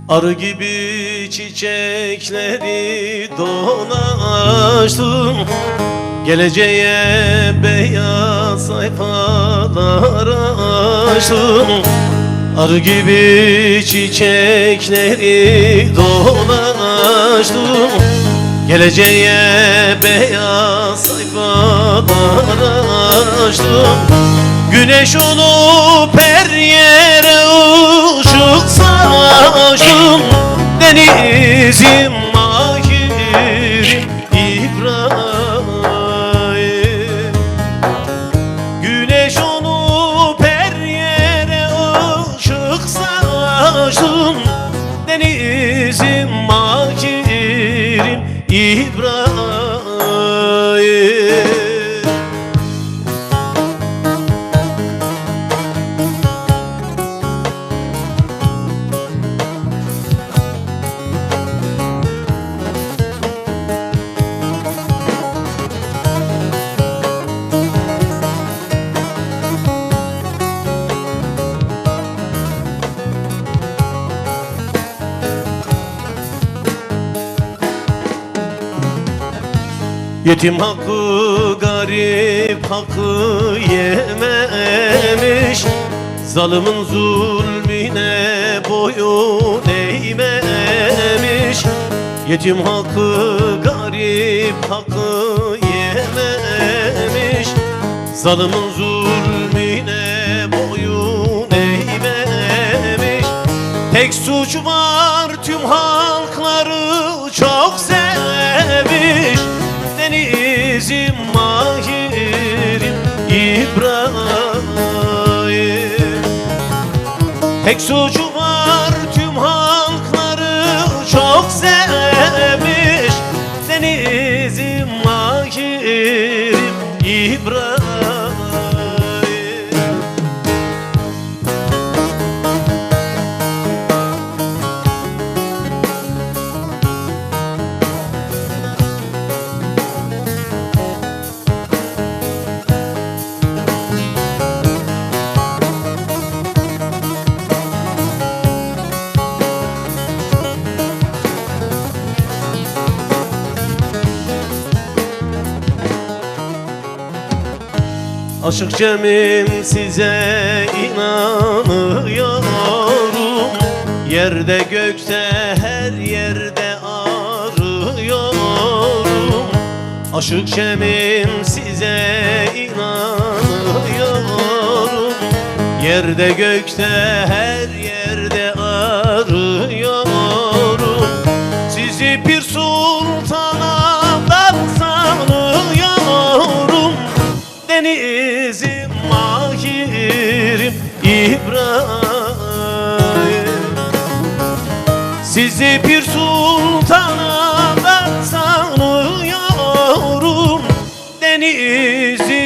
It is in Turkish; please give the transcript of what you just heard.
Arı gibi çiçekleri dolaştım, geleceğe beyaz sayfalar açtım. Arı gibi çiçekleri dolaştım, geleceğe beyaz sayfalar açtım. Güneş olup her yere ışık saçtım, denizim mahirim İbrahim. Güneş olup her yere ışık saçtım, denizim mahirim İbrahim. Yetim hakkı, garip hakkı yememiş, zalimin zulmüne boyun eğmemiş. Yetim hakkı, garip hakkı yememiş, zalimin zulmüne boyun eğmemiş. Tek suç var, tüm halkları çok sevmiş, denizim mahirim İbrahim. Tek suçu var, tüm halkları çok sevmiş, denizim mahirim İbrahim. Aşık Cem'im, size inanıyorum, yerde gökte her yerde arıyorum. Aşık Cem'im, size inanıyorum, yerde gökte her yerde arıyorum. Sizi Pir Sultan'dan sanıyorum, denizim mahirim İbrahim. Sizi Pir Sultan'dan sanıyorum, denizim